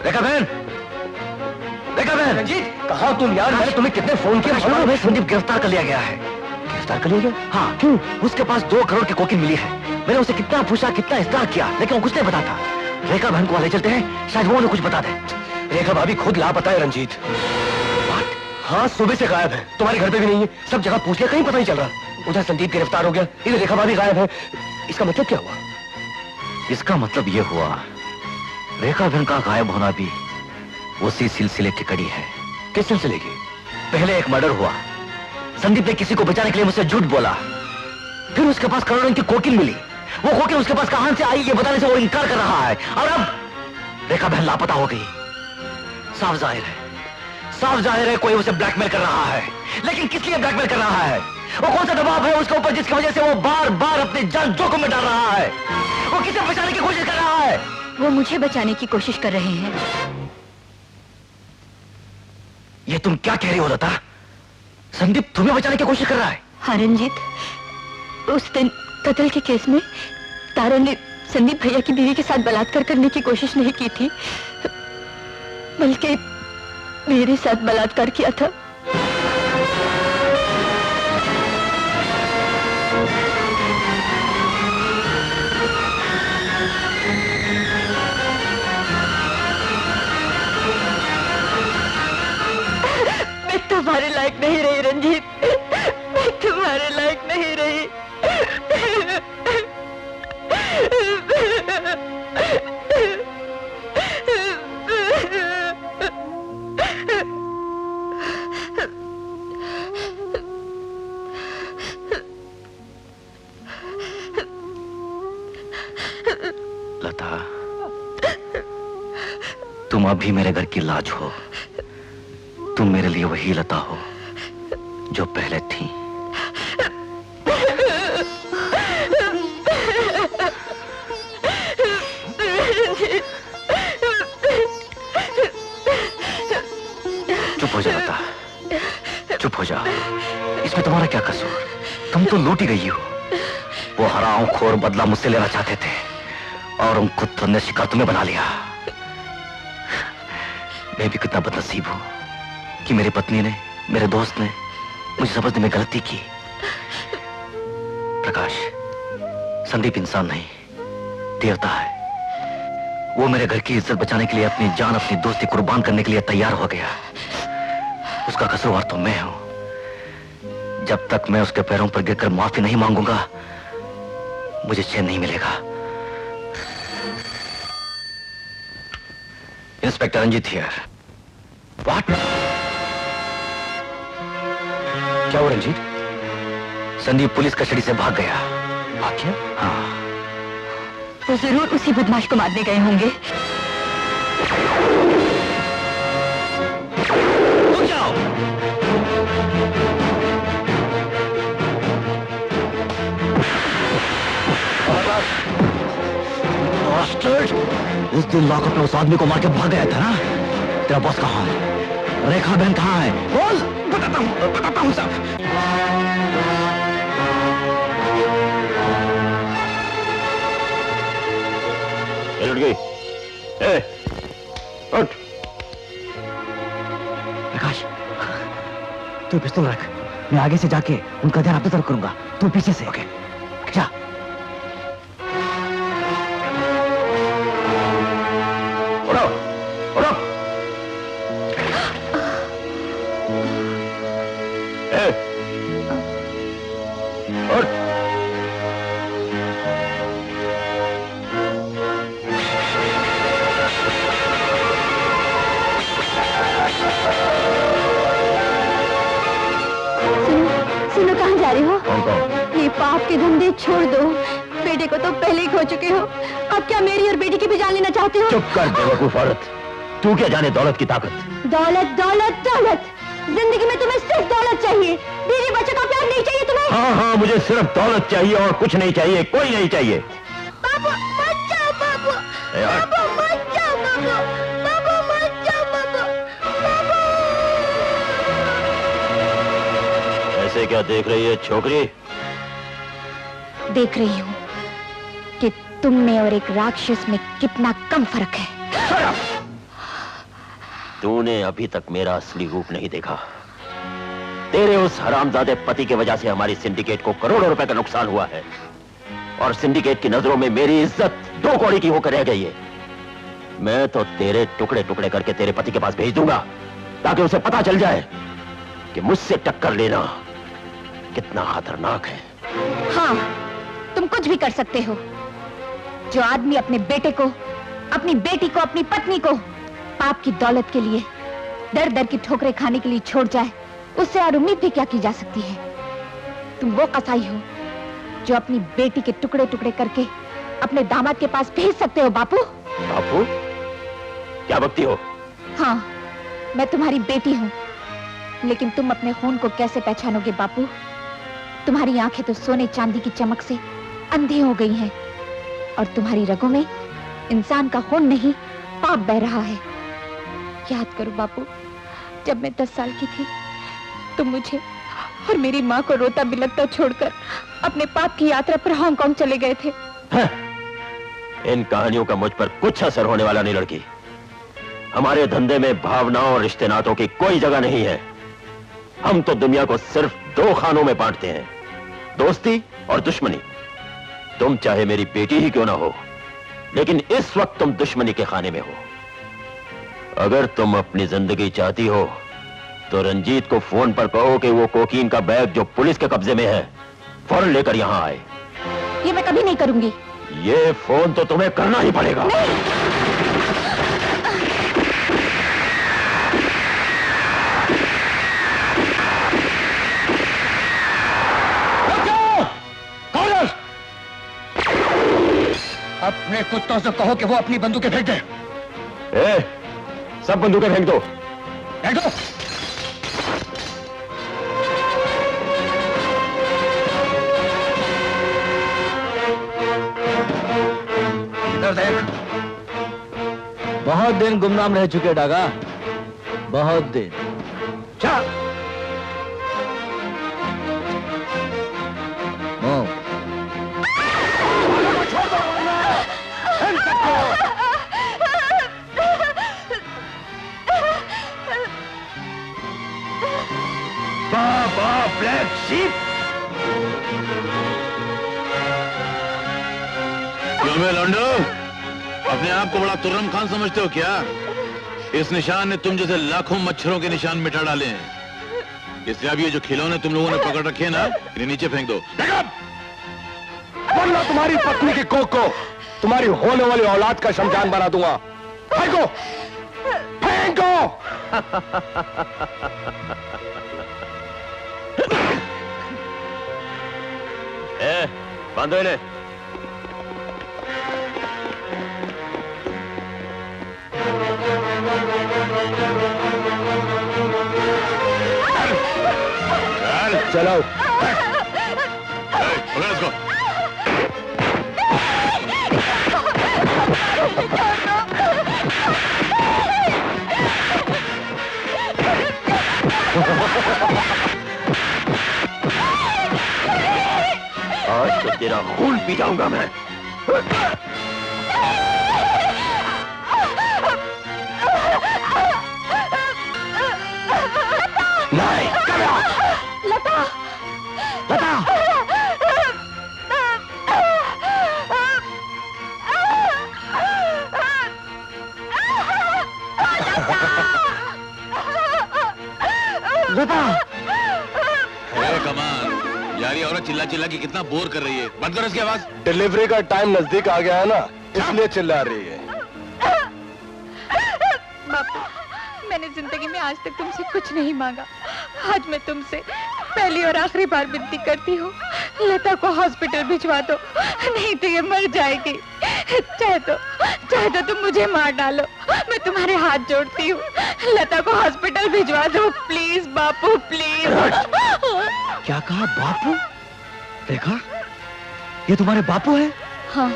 रेखा बहन, रेखा बहन। रंजीत, कहाँ तुम यार? मैंने तुम्हें कितने फोन किए? मालूम है संदीप गिरफ्तार कर लिया गया है। गिरफ्तार कर लिया गया? हाँ, क्यों? उसके पास 2 करोड़ की कोकीन मिली है। मैंने उसे कितना पूछा, कितना इस्तेमाल किया, लेकिन वो कुछ नहीं बताता। रेखा बहन को ले चलते हैं, शायद वो कुछ बता दे। रेखा भाभी खुद लापता है रंजीत। हाँ, सुबह से गायब है। तुम्हारे घर पे भी नहीं है। सब जगह पूछ लिया, कहीं पता नहीं चल रहा। उधर संदीप गिरफ्तार हो गया, इधर रेखा भाभी गायब है। इसका मतलब क्या हुआ? इसका मतलब ये हुआ, रेखा बहन का गायब होना भी उसी सिलसिले की कड़ी है। किस सिलसिले की? पहले एक मर्डर हुआ, संदीप ने किसी को बचाने के लिए मुझसे झूठ बोला, फिर उसके पास करोड़ों की कोकीन मिली। वो कोकीन उसके पास कहां से आई ये बताने से वो इनकार कर रहा है, और अब रेखा बहन लापता हो गई। साफ जाहिर है कोई उसे ब्लैकमेल कर रहा है। लेकिन किस लिए ब्लैकमेल कर रहा है? वो कौन सा दबाव है उसके ऊपर जिसकी वजह से वो बार बार अपनी जान जोखिम में डाल रहा है? वो किसे बचाने की कोशिश कर रहा है? वो मुझे बचाने की कोशिश कर रहे हैं। ये तुम क्या कह रही हो लता? संदीप तुम्हें बचाने की कोशिश कर रहा है? हाँ रंजीत, उस दिन कत्ल के केस में तारा ने संदीप भैया की बीवी के साथ बलात्कार करने की कोशिश नहीं की थी, बल्कि मेरे साथ बलात्कार किया था। मैं तुम्हारे लायक नहीं रही रंजीत, मैं तुम्हारे लायक नहीं रही। लता, तुम अभी मेरे घर की लाज हो। तुम मेरे लिए वही लता हो जो पहले थी। चुप हो जा लता, चुप हो जा। इसमें तुम्हारा क्या कसूर? तुम तो लूटी गई हो। वो हरामखोर बदला मुझसे लेना चाहते थे और उन कुत्तों ने शिकार तुम्हें बना लिया। मैं भी कितना बदनसीब हूं कि मेरी पत्नी ने, मेरे दोस्त ने मुझे समझने में गलती की। प्रकाश, संदीप इंसान नहीं, देवता है। वो मेरे घर की इज्जत बचाने के लिए अपनी जान, अपनी दोस्ती कुर्बान करने के लिए तैयार हो गया। उसका कसूरवार तो मैं हूं। जब तक मैं उसके पैरों पर गिरकर माफी नहीं मांगूंगा, मुझे चैन नहीं मिलेगा। Inspector Ranjit here. व्हाट? क्या हुआ रंजीत? संदीप पुलिस कस्टडी से भाग गया। भाग गया? हाँ। वो जरूर उसी बदमाश को मारने गए होंगे। रुक जाओ। उस दिन लॉकअप में उस आदमी को मार के भाग गया था ना? तेरा बॉस कहाँ है? रेखा बहन कहाँ है? बोल। बताता हूँ सब। उठ गई। उठ। प्रकाश, तू पिस्तौल रख। मैं आगे से जाके उनका ध्यान अपनी तरफ करूंगा, तू पीछे से। ओके, जा। उड़ो, उड़ो। उठ। सुनो, कहाँ जा रही हो? कौन? ये पाप के धंधे छोड़ दो। बेटे को तो पहले ही खो चुके हो, अब क्या मेरी और बेटी की भी जान लेना चाहते हो? चुप कर बेवकूफ औरत। तू क्या जाने दौलत की ताकत? दौलत दौलत दौलत, जिंदगी में तुम्हें सिर्फ दौलत चाहिए, बीवी बच्चों का प्यार नहीं चाहिए तुम्हें? हाँ हाँ, मुझे सिर्फ दौलत चाहिए और कुछ नहीं चाहिए, कोई नहीं चाहिए। बाबू मत जाओ, बाबू बाबू मत जाओ, बाबू बाबू मत जाओ, बाबू। ऐसे क्या देख रही है छोकरी? देख रही हूँ कि तुम में और एक राक्षस में कितना कम फर्क है। तूने अभी तक मेरा असली रूप नहीं देखा। तेरे उस हरामजादे पति की वजह से हमारी सिंडिकेट को करोड़ों रुपए का नुकसान हुआ है और सिंडिकेट की नजरों में मेरी इज्जत 2 कौड़ी की होकर रह गई है। मैं तो तेरे टुकड़े टुकड़े करके तेरे पति के पास भेज दूंगा ताकि उसे पता चल जाए कि मुझसे टक्कर लेना कितना खतरनाक है। हाँ, तुम कुछ भी कर सकते हो। जो आदमी अपने बेटे को, अपनी बेटी को, अपनी पत्नी को पाप की दौलत के लिए दर दर की ठोकरें खाने के लिए छोड़ जाए, उससे और उम्मीद भी क्या की जा सकती है। तुम वो कसाई हो जो अपनी बेटी के टुकड़े टुकड़े करके अपने दामाद के पास भेज सकते हो। बापू, बापू क्या बकती हो? हाँ, मैं तुम्हारी बेटी हूँ, लेकिन तुम अपने खून को कैसे पहचानोगे बापू? तुम्हारी आंखें तो सोने चांदी की चमक से अंधी हो गई हैं और तुम्हारी रगों में इंसान का खून नहीं, पाप बह रहा है। याद करो बापू, जब मैं 10 साल की थी तुम मुझे और मेरी माँ को रोता बिलखता छोड़कर अपने पाप की यात्रा पर हांगकांग चले गए थे। इन कहानियों का मुझ पर कुछ असर होने वाला नहीं लड़की। हमारे धंधे में भावनाओं और रिश्ते नातों की कोई जगह नहीं है। हम तो दुनिया को सिर्फ 2 खानों में बांटते हैं, दोस्ती और दुश्मनी। तुम चाहे मेरी बेटी ही क्यों ना हो, लेकिन इस वक्त तुम दुश्मनी के खाने में हो। अगर तुम अपनी जिंदगी चाहती हो तो रंजीत को फोन पर कहो कि वो कोकीन का बैग जो पुलिस के कब्जे में है फौरन लेकर यहां आए। ये मैं कभी नहीं करूंगी। ये फोन तो तुम्हें करना ही पड़ेगा। अपने कुत्तों से कहो कि वो अपनी बंदूकें फेंक दे। सब बंदूकें फेंक दो। फेंक दो। इधर देख। बहुत दिन गुमनाम रह चुके डागा, बहुत दिन। जा। Baa baa black sheep. क्यों बे लौंडो, अपने आप को बड़ा तुर्रम खान समझते हो क्या? इस निशान ने तुम जैसे लाखों मच्छरों के निशान मिटा डाले हैं। इसलिए अब ये जो खिलौने तुम लोगों ने पकड़ रखे हैं ना, इन्हें नीचे फेंक दो। वरना तुम्हारी पत्नी की कोख को तुम्हारी होने वाली औलाद का शमशान बना दूंगा। फेंको, फेंको। बांधो इन्हें। चलो। पकड़ इसको। आज तो तेरा खून पी जाऊंगा मैं। नहीं, लता, लता। लता। कमाल यार, ये औरत चिल्ला चिल्ला के कितना बोर कर रही है। बंद करो इसकी आवाज। डिलीवरी का टाइम नजदीक आ गया है ना, इसलिए चिल्ला रही है। बापू, मैंने जिंदगी में आज तक तुमसे कुछ नहीं मांगा। आज मैं तुमसे पहली और आखिरी बार विनती करती हूँ, लता को हॉस्पिटल भिजवा दो, नहीं तो ये मर जाएगी। चाहे तो तुम मुझे मार डालो, मैं तुम्हारे हाथ जोड़ती हूँ। लता को हॉस्पिटल भिजवा दो प्लीज बापू, प्लीज। क्या कहा बापू? देखा, ये तुम्हारे बापू है? हाँ,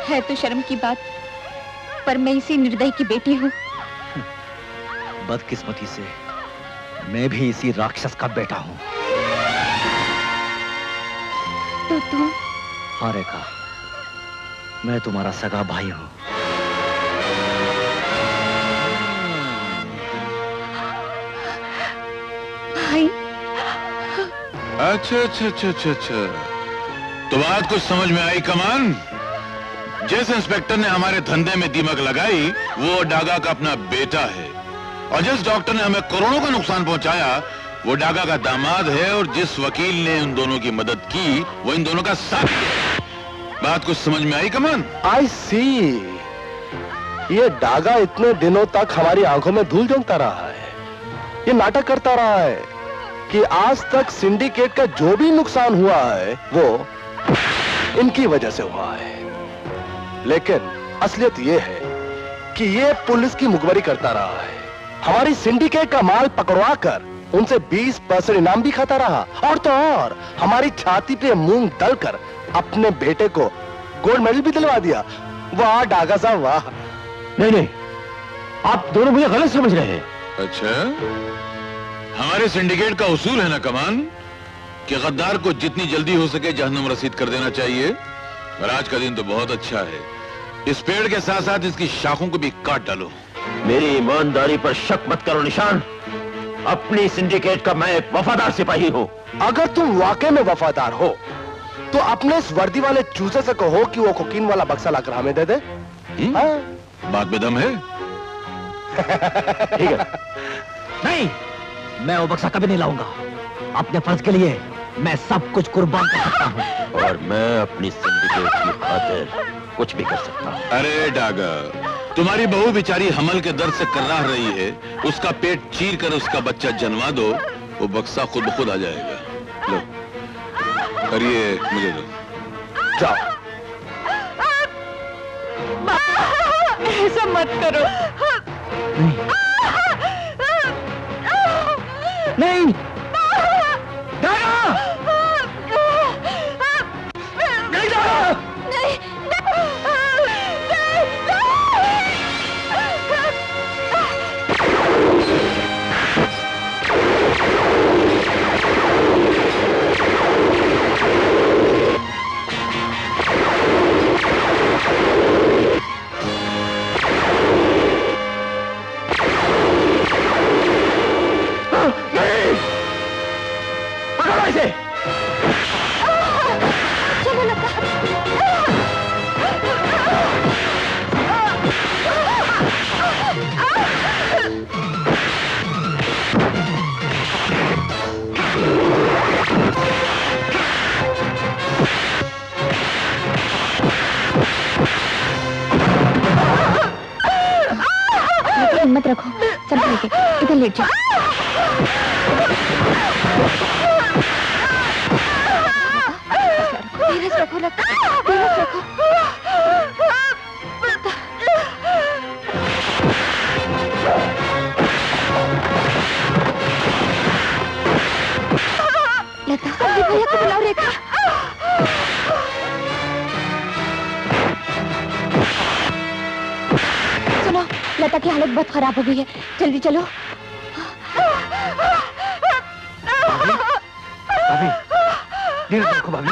है तो शर्म की बात, पर मैं इसी निर्दयी की बेटी हूँ। बदकिस्मती से मैं भी इसी राक्षस का बेटा हूँ। तो तुम? हाँ रेखा, मैं तुम्हारा सगा भाई हूँ। अच्छा अच्छा अच्छा अच्छा अच्छा, तो बात कुछ समझ में आई कमान। जिस इंस्पेक्टर ने हमारे धंधे में दीमक लगाई वो डागा का अपना बेटा है, और जिस डॉक्टर ने हमें करोड़ों का नुकसान पहुंचाया वो डागा का दामाद है, और जिस वकील ने उन दोनों की मदद की वो इन दोनों का साथी है। बात कुछ समझ में आई कमान? आई सी। ये डागा इतने दिनों तक हमारी आंखों में धूल झोंकता रहा है, ये नाटक करता रहा है कि आज तक सिंडिकेट का जो भी नुकसान हुआ है वो इनकी वजह से हुआ है। लेकिन असलियत ये है कि ये पुलिस की मुखबरी करता रहा है, हमारी सिंडिकेट का माल पकड़वा कर उनसे 20% इनाम भी खाता रहा, और तो और हमारी छाती पे मूंग दलकर अपने बेटे को गोल्ड मेडल भी दिलवा दिया। वाह डागा साहब वाह। नहीं नहीं, आप दोनों मुझे गलत समझ रहे हैं। अच्छा, हमारे सिंडिकेट का उसूल है ना कमान कि गद्दार को जितनी जल्दी हो सके जहन्नम रसीद कर देना चाहिए, और आज का दिन तो बहुत अच्छा है। इस पेड़ के साथ साथ इसकी शाखों को भी काट डालो। मेरी ईमानदारी पर शक मत करो निशान, अपनी सिंडिकेट का मैं एक वफादार सिपाही हूँ। अगर तुम वाकई में वफादार हो तो अपने इस वर्दी वाले चूजे से कहो कि वो कोकीन वाला बक्सा लाकर हमें दे दे। हाँ? बात में दम है? ठीक है। नहीं, मैं वो बक्सा कभी नहीं लाऊंगा। अपने फर्ज के लिए मैं सब कुछ कुर्बान कर सकता हूँ, और मैं अपनी सिंडिकेट की खातिर कुछ भी कर सकता हूँ। अरे डागा, तुम्हारी बहू बेचारी हमल के दर्द से कर्राह रही है, उसका पेट चीर कर उसका बच्चा जन्मा दो, वो बक्सा खुद ब खुद आ जाएगा। लो, और ये मुझे दो। जाओ। ऐसा मत करो। नहीं, हिम्मत रखो, संभाल के इधर लेट जाओ। धीरज रखो, धीरज रखो। लता, संदीप भैया को बुलाओ। रेखा, सुनो, लता की हालत बहुत खराब हो गई है, जल्दी चलो। भाभी, धीरज रखो भाभी।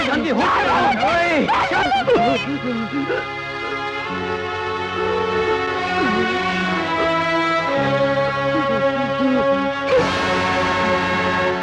जल्दी हो